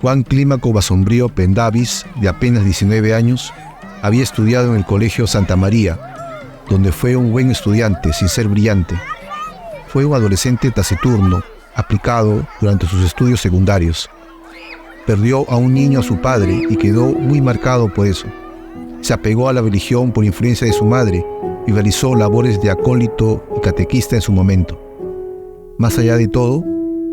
Juan Clímaco Basombrío Pendavis, de apenas 19 años, había estudiado en el Colegio Santa María, donde fue un buen estudiante sin ser brillante. Fue un adolescente taciturno, aplicado durante sus estudios secundarios. Perdió a un niño a su padre y quedó muy marcado por eso. Se apegó a la religión por influencia de su madre y realizó labores de acólito y catequista en su momento. Más allá de todo,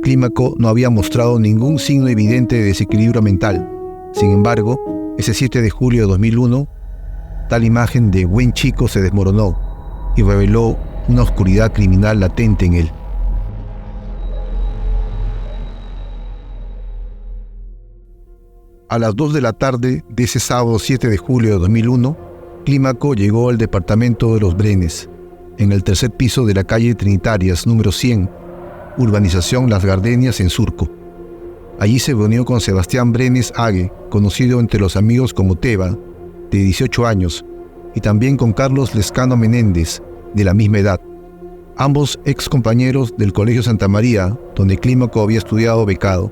Clímaco no había mostrado ningún signo evidente de desequilibrio mental. Sin embargo, ese 7 de julio de 2001, tal imagen de buen chico se desmoronó y reveló una oscuridad criminal latente en él. A las 2 de la tarde de ese sábado 7 de julio de 2001, Clímaco llegó al departamento de Los Brenes, en el tercer piso de la calle Trinitarias, número 100, urbanización Las Gardenias, en Surco. Allí se reunió con Sebastián Brenes Hague, conocido entre los amigos como Teba, de 18 años, y también con Carlos Lescano Menéndez, de la misma edad, ambos ex compañeros del Colegio Santa María, donde Clímaco había estudiado becado.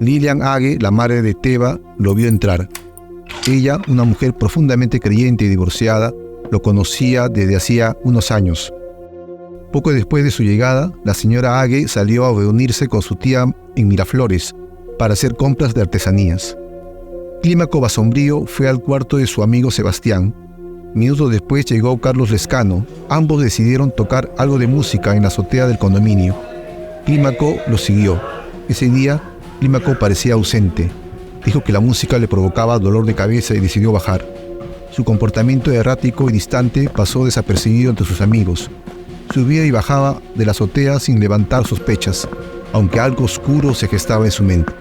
Lilian Hague, la madre de Teba, lo vio entrar. Ella, una mujer profundamente creyente y divorciada, lo conocía desde hacía unos años. Poco después de su llegada, la señora Hague salió a reunirse con su tía en Miraflores para hacer compras de artesanías. Clímaco Basombrío fue al cuarto de su amigo Sebastián. Minutos después llegó Carlos Lescano. Ambos decidieron tocar algo de música en la azotea del condominio. Clímaco lo siguió. Ese día, Clímaco parecía ausente. Dijo que la música le provocaba dolor de cabeza y decidió bajar. Su comportamiento errático y distante pasó desapercibido entre sus amigos. Subía y bajaba de la azotea sin levantar sospechas, aunque algo oscuro se gestaba en su mente.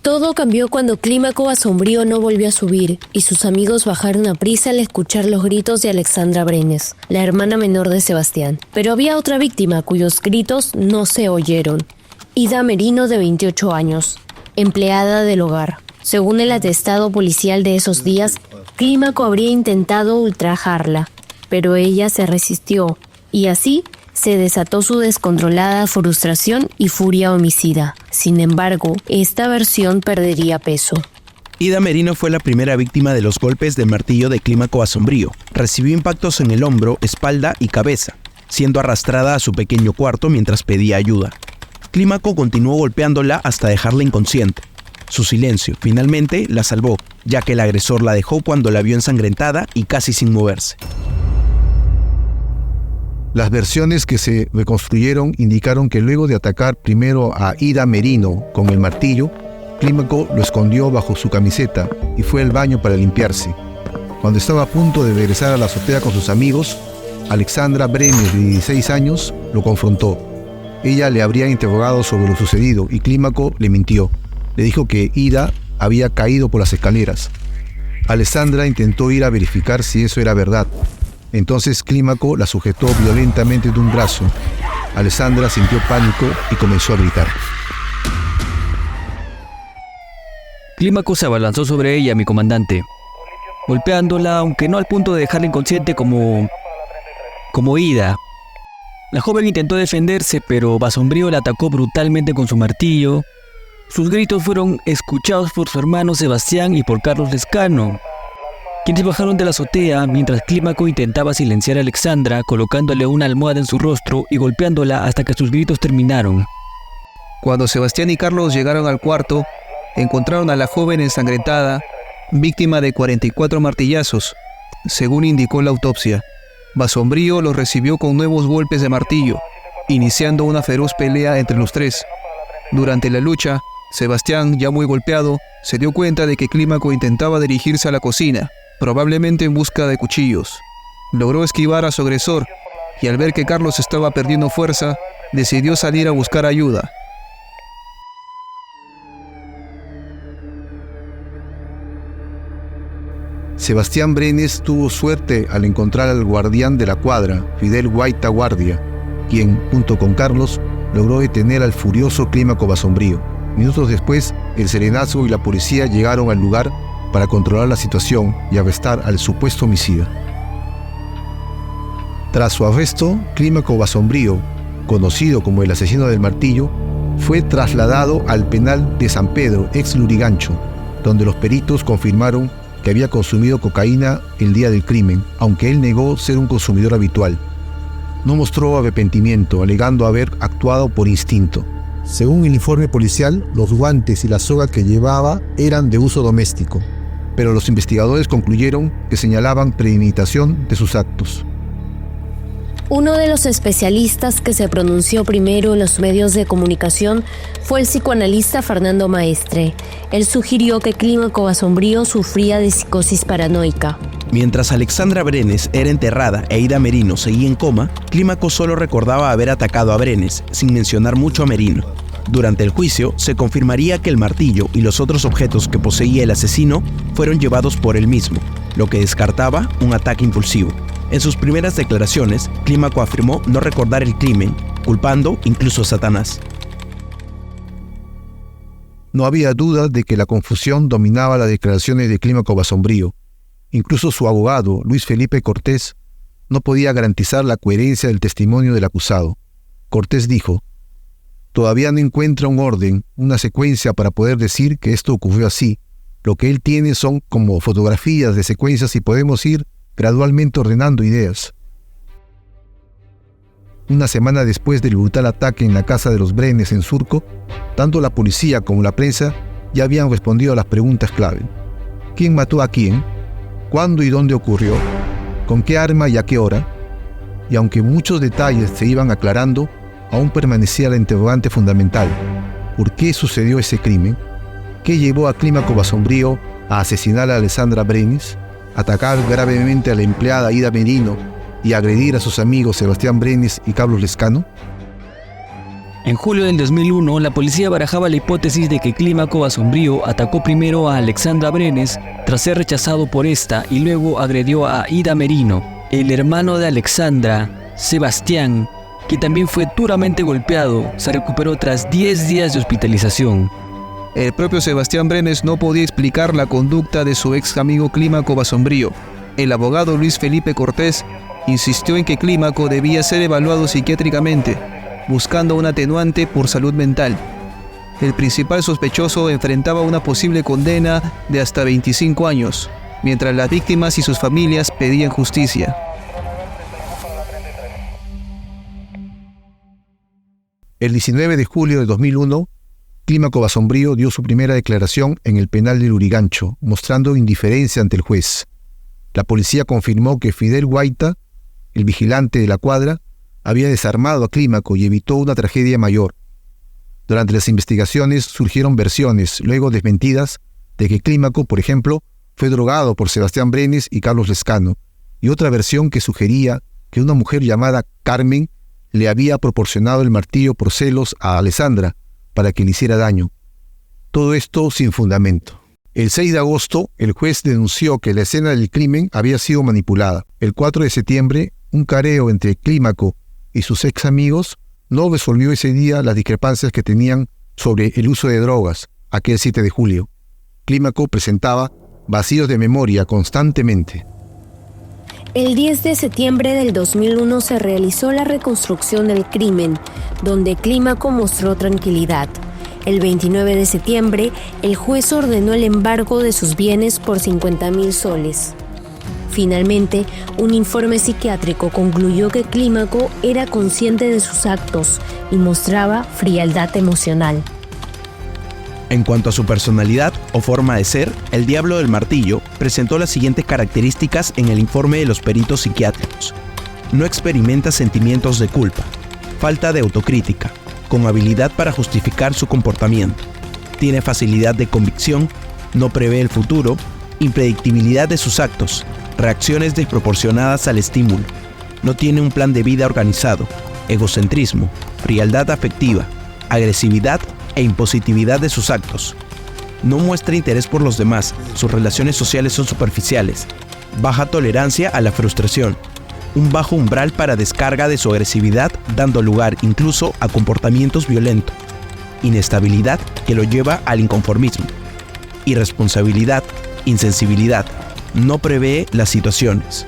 Todo cambió cuando Clímaco Basombrío no volvió a subir y sus amigos bajaron a prisa al escuchar los gritos de Alexandra Brenes, la hermana menor de Sebastián. Pero había otra víctima cuyos gritos no se oyeron: Ida Merino, de 28 años, empleada del hogar. Según el atestado policial de esos días, Clímaco habría intentado ultrajarla, pero ella se resistió y así se desató su descontrolada frustración y furia homicida. Sin embargo, esta versión perdería peso. Ida Merino fue la primera víctima de los golpes de martillo de Clímaco Basombrío. Recibió impactos en el hombro, espalda y cabeza, siendo arrastrada a su pequeño cuarto mientras pedía ayuda. Clímaco continuó golpeándola hasta dejarla inconsciente. Su silencio finalmente la salvó, ya que el agresor la dejó cuando la vio ensangrentada y casi sin moverse. Las versiones que se reconstruyeron indicaron que luego de atacar primero a Ida Merino con el martillo, Clímaco lo escondió bajo su camiseta y fue al baño para limpiarse. Cuando estaba a punto de regresar a la azotea con sus amigos, Alexandra Brenes, de 16 años, lo confrontó. Ella le habría interrogado sobre lo sucedido y Clímaco le mintió. Le dijo que Ida había caído por las escaleras. Alexandra intentó ir a verificar si eso era verdad. Entonces Clímaco la sujetó violentamente de un brazo. Alexandra sintió pánico y comenzó a gritar. Clímaco se abalanzó sobre ella, mi comandante, golpeándola, aunque no al punto de dejarla inconsciente como Ida. La joven intentó defenderse, pero Basombrío la atacó brutalmente con su martillo. Sus gritos fueron escuchados por su hermano Sebastián y por Carlos Lescano, quienes bajaron de la azotea mientras Clímaco intentaba silenciar a Alexandra colocándole una almohada en su rostro y golpeándola hasta que sus gritos terminaron. Cuando Sebastián y Carlos llegaron al cuarto, encontraron a la joven ensangrentada, víctima de 44 martillazos, según indicó la autopsia. Basombrío los recibió con nuevos golpes de martillo, iniciando una feroz pelea entre los tres. Durante la lucha, Sebastián, ya muy golpeado, se dio cuenta de que Clímaco intentaba dirigirse a la cocina, probablemente en busca de cuchillos. Logró esquivar a su agresor y al ver que Carlos estaba perdiendo fuerza, decidió salir a buscar ayuda. Sebastián Brenes tuvo suerte al encontrar al guardián de la cuadra, Fidel Guaita Guardia, quien, junto con Carlos, logró detener al furioso Clímaco Basombrío. Minutos después, el serenazgo y la policía llegaron al lugar para controlar la situación y arrestar al supuesto homicida. Tras su arresto, Clímaco Basombrío conocido como el asesino del martillo, fue trasladado al penal de San Pedro, ex Lurigancho, donde los peritos confirmaron que había consumido cocaína el día del crimen, aunque él negó ser un consumidor habitual. No mostró arrepentimiento, alegando haber actuado por instinto. Según el informe policial, los guantes y la soga que llevaba eran de uso doméstico, pero los investigadores concluyeron que señalaban premeditación de sus actos. Uno de los especialistas que se pronunció primero en los medios de comunicación fue el psicoanalista Fernando Maestre. Él sugirió que Clímaco Basombrío sufría de psicosis paranoica. Mientras Alexandra Brenes era enterrada e Ida Merino seguía en coma, Clímaco solo recordaba haber atacado a Brenes, sin mencionar mucho a Merino. Durante el juicio, se confirmaría que el martillo y los otros objetos que poseía el asesino fueron llevados por él mismo, lo que descartaba un ataque impulsivo. En sus primeras declaraciones, Clímaco afirmó no recordar el crimen, culpando incluso a Satanás. No había duda de que la confusión dominaba las declaraciones de Clímaco Basombrío. Incluso su abogado, Luis Felipe Cortés, no podía garantizar la coherencia del testimonio del acusado. Cortés dijo: «Todavía no encuentra un orden, una secuencia para poder decir que esto ocurrió así. Lo que él tiene son como fotografías de secuencias y podemos ir gradualmente ordenando ideas». Una semana después del brutal ataque en la casa de los Brenes en Surco, tanto la policía como la prensa ya habían respondido a las preguntas clave. ¿Quién mató a quién? ¿Cuándo y dónde ocurrió? ¿Con qué arma y a qué hora? Y aunque muchos detalles se iban aclarando, aún permanecía la interrogante fundamental: ¿por qué sucedió ese crimen? ¿Qué llevó a Clímaco Basombrío a asesinar a Alexandra Brenes, atacar gravemente a la empleada Ida Merino y agredir a sus amigos Sebastián Brenes y Carlos Lescano? En julio del 2001, la policía barajaba la hipótesis de que Clímaco Basombrío atacó primero a Alexandra Brenes tras ser rechazado por esta y luego agredió a Ida Merino, el hermano de Alexandra, Sebastián, que también fue duramente golpeado. Se recuperó tras 10 días de hospitalización. El propio Sebastián Brenes no podía explicar la conducta de su ex amigo Clímaco Basombrío. El abogado Luis Felipe Cortés insistió en que Clímaco debía ser evaluado psiquiátricamente, buscando un atenuante por salud mental. El principal sospechoso enfrentaba una posible condena de hasta 25 años, mientras las víctimas y sus familias pedían justicia. El 19 de julio de 2001, Clímaco Basombrío dio su primera declaración en el penal de Lurigancho, mostrando indiferencia ante el juez. La policía confirmó que Fidel Guaita, el vigilante de la cuadra, había desarmado a Clímaco y evitó una tragedia mayor. Durante las investigaciones surgieron versiones, luego desmentidas, de que Clímaco, por ejemplo, fue drogado por Sebastián Brenes y Carlos Lescano, y otra versión que sugería que una mujer llamada Carmen le había proporcionado el martillo por celos a Alessandra para que le hiciera daño. Todo esto sin fundamento. El 6 de agosto, el juez denunció que la escena del crimen había sido manipulada. El 4 de septiembre, un careo entre Clímaco y sus ex amigos no resolvió ese día las discrepancias que tenían sobre el uso de drogas. Aquel 7 de julio, Clímaco presentaba vacíos de memoria constantemente. El 10 de septiembre del 2001 se realizó la reconstrucción del crimen, donde Clímaco mostró tranquilidad. El 29 de septiembre, el juez ordenó el embargo de sus bienes por 50.000 soles. Finalmente, un informe psiquiátrico concluyó que Clímaco era consciente de sus actos y mostraba frialdad emocional. En cuanto a su personalidad o forma de ser, el Diablo del Martillo presentó las siguientes características en el informe de los peritos psiquiátricos. No experimenta sentimientos de culpa, falta de autocrítica, con habilidad para justificar su comportamiento, tiene facilidad de convicción, no prevé el futuro, impredictibilidad de sus actos, reacciones desproporcionadas al estímulo, no tiene un plan de vida organizado, egocentrismo, frialdad afectiva, agresividad e impositividad de sus actos. No muestra interés por los demás, sus relaciones sociales son superficiales, baja tolerancia a la frustración, un bajo umbral para descarga de su agresividad, dando lugar incluso a comportamientos violentos, inestabilidad que lo lleva al inconformismo, irresponsabilidad, insensibilidad, no prevé las situaciones.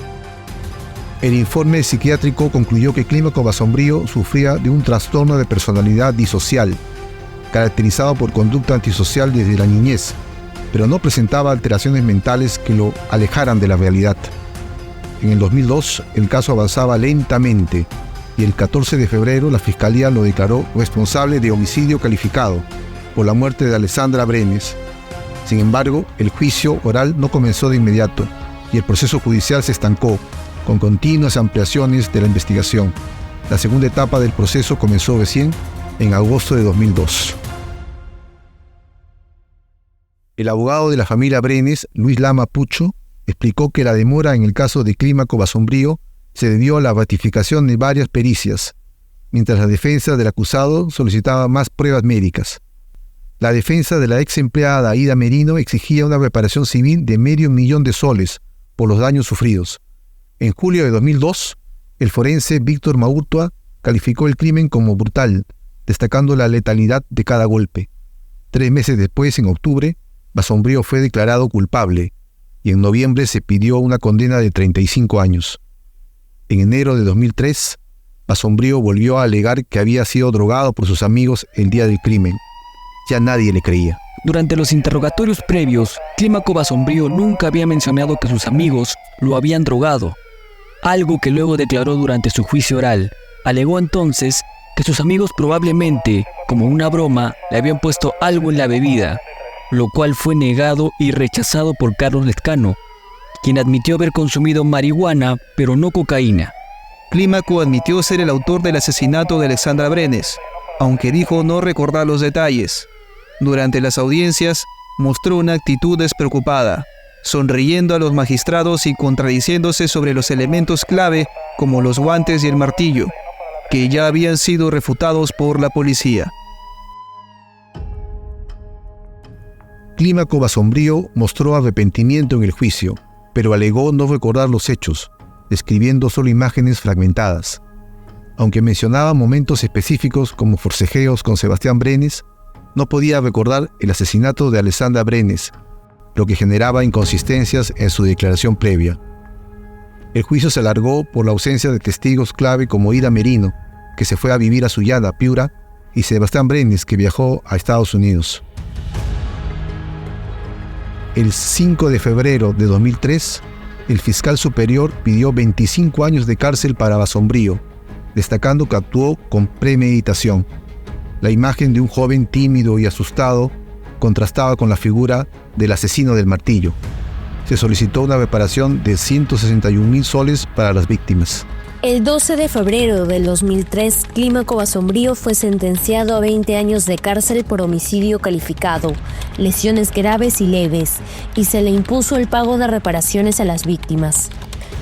El informe psiquiátrico concluyó que Clímaco Basombrío sufría de un trastorno de personalidad disocial, caracterizado por conducta antisocial desde la niñez, pero no presentaba alteraciones mentales que lo alejaran de la realidad. En el 2002, el caso avanzaba lentamente y el 14 de febrero la Fiscalía lo declaró responsable de homicidio calificado por la muerte de Alessandra Brenes. Sin embargo, el juicio oral no comenzó de inmediato y el proceso judicial se estancó, con continuas ampliaciones de la investigación. La segunda etapa del proceso comenzó recién en agosto de 2002. El abogado de la familia Brenes, Luis Lama Pucho, explicó que la demora en el caso de Clímaco Basombrío se debió a la ratificación de varias pericias, mientras la defensa del acusado solicitaba más pruebas médicas. La defensa de la ex empleada Aida Merino exigía una reparación civil de $500,000 por los daños sufridos. En julio de 2002, el forense Víctor Maurtua calificó el crimen como brutal, destacando la letalidad de cada golpe. 3 meses después, en octubre, Basombrío fue declarado culpable y en noviembre se pidió una condena de 35 años. En enero de 2003, Basombrío volvió a alegar que había sido drogado por sus amigos el día del crimen. Ya nadie le creía. Durante los interrogatorios previos, Clímaco Basombrío nunca había mencionado que sus amigos lo habían drogado, algo que luego declaró durante su juicio oral. Alegó entonces que sus amigos probablemente, como una broma, le habían puesto algo en la bebida, lo cual fue negado y rechazado por Carlos Lezcano, quien admitió haber consumido marihuana, pero no cocaína. Clímaco admitió ser el autor del asesinato de Alessandra Brenes, aunque dijo no recordar los detalles. Durante las audiencias, mostró una actitud despreocupada, sonriendo a los magistrados y contradiciéndose sobre los elementos clave como los guantes y el martillo, que ya habían sido refutados por la policía. Clímaco Basombrío mostró arrepentimiento en el juicio, pero alegó no recordar los hechos, describiendo solo imágenes fragmentadas. Aunque mencionaba momentos específicos como forcejeos con Sebastián Brenes, no podía recordar el asesinato de Alessandra Brenes, lo que generaba inconsistencias en su declaración previa. El juicio se alargó por la ausencia de testigos clave como Aida Merino, que se fue a vivir a Sullana, Piura, y Sebastián Brenes, que viajó a Estados Unidos. El 5 de febrero de 2003, el fiscal superior pidió 25 años de cárcel para Basombrío, destacando que actuó con premeditación. La imagen de un joven tímido y asustado contrastaba con la figura del asesino del martillo. Se solicitó una reparación de $161,000 para las víctimas. El 12 de febrero del 2003, Clímaco Basombrío fue sentenciado a 20 años de cárcel por homicidio calificado, lesiones graves y leves, y se le impuso el pago de reparaciones a las víctimas.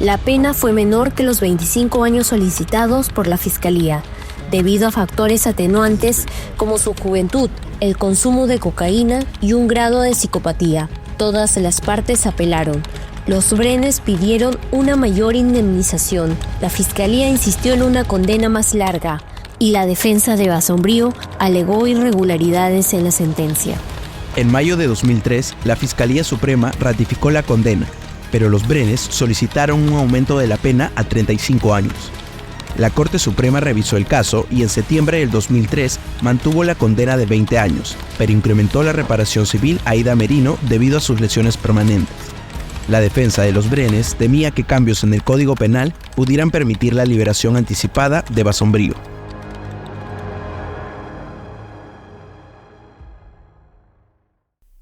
La pena fue menor que los 25 años solicitados por la Fiscalía, debido a factores atenuantes como su juventud, el consumo de cocaína y un grado de psicopatía. Todas las partes apelaron. Los Brenes pidieron una mayor indemnización. La Fiscalía insistió en una condena más larga y la defensa de Basombrío alegó irregularidades en la sentencia. En mayo de 2003, la Fiscalía Suprema ratificó la condena, pero los Brenes solicitaron un aumento de la pena a 35 años. La Corte Suprema revisó el caso y en septiembre del 2003 mantuvo la condena de 20 años, pero incrementó la reparación civil a Aida Merino debido a sus lesiones permanentes. La defensa de los Brenes temía que cambios en el Código Penal pudieran permitir la liberación anticipada de Basombrío.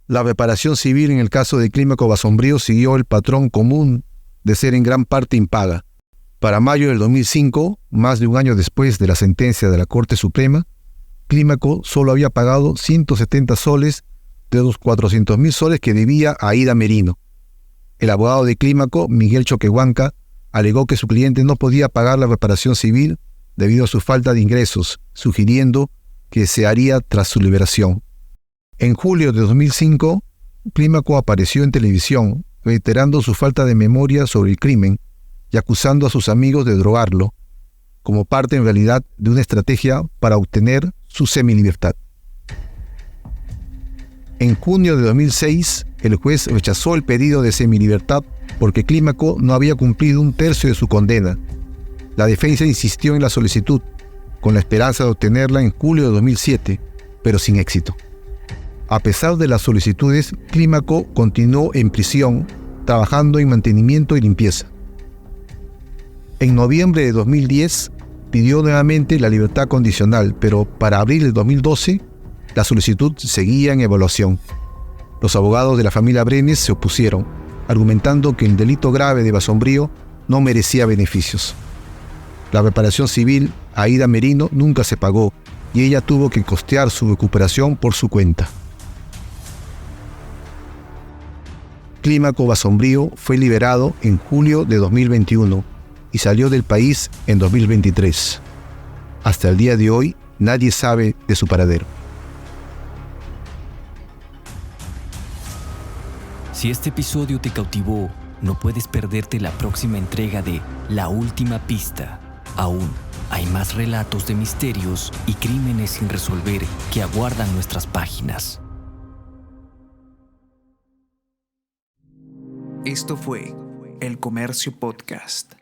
La reparación civil en el caso de Clímaco Basombrío siguió el patrón común de ser en gran parte impaga. Para mayo del 2005, más de un año después de la sentencia de la Corte Suprema, Clímaco solo había pagado $170 de los $400,000 que debía a Aida Merino. El abogado de Clímaco, Miguel Choquehuanca, alegó que su cliente no podía pagar la reparación civil debido a su falta de ingresos, sugiriendo que se haría tras su liberación. En julio de 2005, Clímaco apareció en televisión, reiterando su falta de memoria sobre el crimen y acusando a sus amigos de drogarlo, como parte en realidad de una estrategia para obtener su semilibertad. En junio de 2006, el juez rechazó el pedido de semilibertad porque Clímaco no había cumplido un tercio de su condena. La defensa insistió en la solicitud, con la esperanza de obtenerla en julio de 2007, pero sin éxito. A pesar de las solicitudes, Clímaco continuó en prisión, trabajando en mantenimiento y limpieza. En noviembre de 2010, pidió nuevamente la libertad condicional, pero para abril de 2012, la solicitud seguía en evaluación. Los abogados de la familia Brenes se opusieron, argumentando que el delito grave de Basombrío no merecía beneficios. La reparación civil a Aida Merino nunca se pagó y ella tuvo que costear su recuperación por su cuenta. Clímaco Basombrío fue liberado en julio de 2021 y salió del país en 2023. Hasta el día de hoy, nadie sabe de su paradero. Si este episodio te cautivó, no puedes perderte la próxima entrega de La Última Pista. Aún hay más relatos de misterios y crímenes sin resolver que aguardan nuestras páginas. Esto fue El Comercio Podcast.